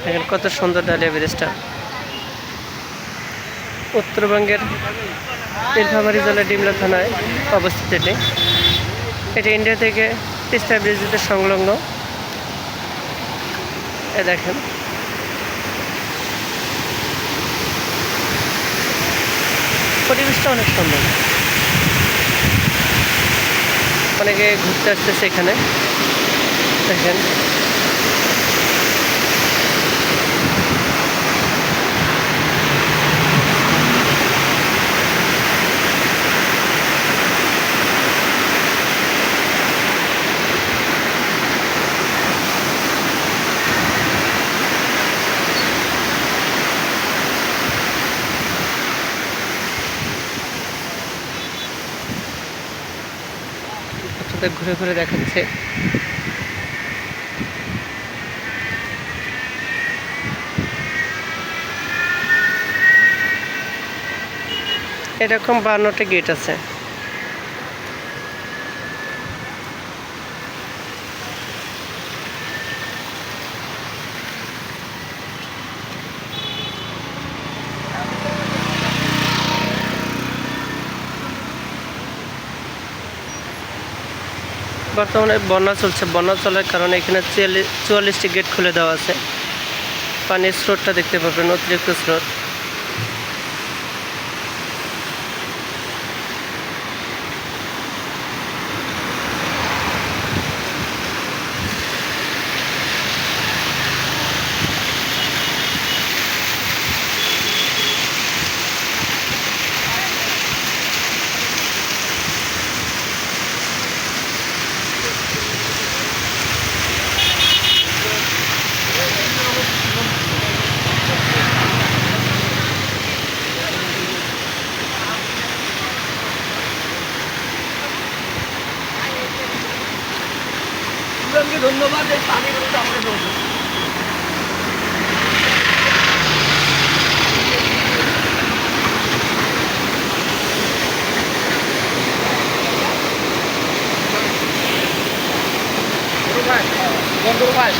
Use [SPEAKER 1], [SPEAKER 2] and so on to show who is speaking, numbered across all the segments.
[SPEAKER 1] দেখেন কত সুন্দর ডালিয়া ব্রিজটা। উত্তরবঙ্গের নীলফামারী জেলার ডিমলা থানায় অবস্থিত এটি ইন্ডিয়া থেকে তিস্তা ব্রিজের সংলগ্ন। এ দেখেন পরিবেশটা অনেক সুন্দর, অনেকে ঘুরতে আসতেছে এখানে। দেখেন আপনাদের ঘুরে ঘুরে দেখাচ্ছে। এরকম 52টা গেট আছে। বর্তমানে বন্যা চলছে, বন্যা চলার কারণে এখানে 44টি গেট খুলে দেওয়া আছে। পানির স্রোতটা দেখতে পাবেন, অতিরিক্ত স্রোত।
[SPEAKER 2] ধন্যবাদ। এই পানিগুলো আমরা দেবো। ভাই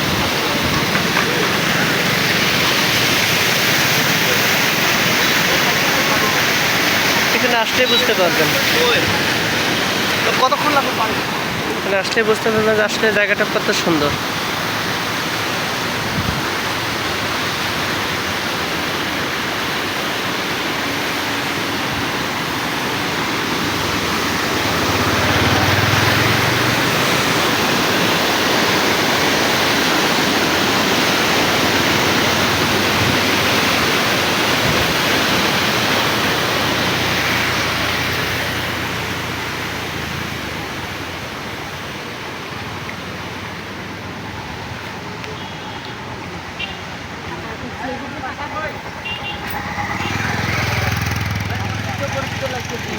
[SPEAKER 1] এখানে আসলেই বুঝতে পারবেন,
[SPEAKER 2] কতক্ষণ লাগবে পানি?
[SPEAKER 1] এখানে আসলেই বুঝতে পারবেন যে আসলে জায়গাটা কত সুন্দর।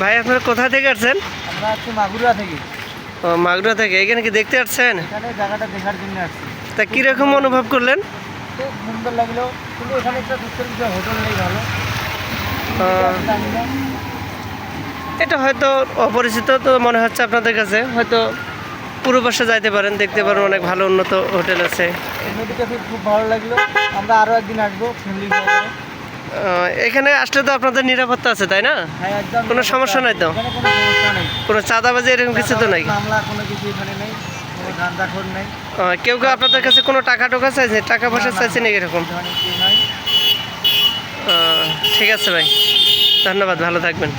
[SPEAKER 1] ভাই আপনারা কোথা থেকে আসছেন?
[SPEAKER 2] আমরা আছি মাগুরা থেকে।
[SPEAKER 1] ও, মাগুরা থেকে। এখানে কি দেখতে আসছেন?
[SPEAKER 2] এখানে জায়গাটা দেখার জন্য আসছি।
[SPEAKER 1] তা কীরকম অনুভব করলেন?
[SPEAKER 2] খুব সুন্দর লাগলো, কিন্তু এখানে একটা দুঃখের বিষয়, হোটেল নেই ভালো। জানি না।
[SPEAKER 1] এটা হয়তো অপরিচিত তো মনে হচ্ছে আপনাদের কাছে, হয়তো পূর্ব পাশে যাইতে পারেন, দেখতে পারেন অনেক ভালো উন্নত হোটেল আছে।
[SPEAKER 2] নদীটা খুব ভালো লাগলো। আমরা আরও একদিন আসবো ফ্যামিলি নিয়ে।
[SPEAKER 1] এখানে আসলে তো আপনাদের নিরাপত্তা আছে, তাই না?
[SPEAKER 2] হ্যাঁ, একদম
[SPEAKER 1] কোনো সমস্যা নাই তো?
[SPEAKER 2] এখানে কোনো সমস্যা নেই।
[SPEAKER 1] কোনো চাঁদাবাজি এরকম কিছু তো নাই?
[SPEAKER 2] মামলা কোনো কিছু এখানে নেই, কোনো ধান্দাখোর নেই।
[SPEAKER 1] কেউ কেউ আপনাদের কাছে কোনো টাকা টোকা চাইছে, টাকা পয়সা চাইছে নাকি এরকম?
[SPEAKER 2] ধরনের কেউ নাই।
[SPEAKER 1] ঠিক আছে ভাই, ধন্যবাদ, ভালো থাকবেন।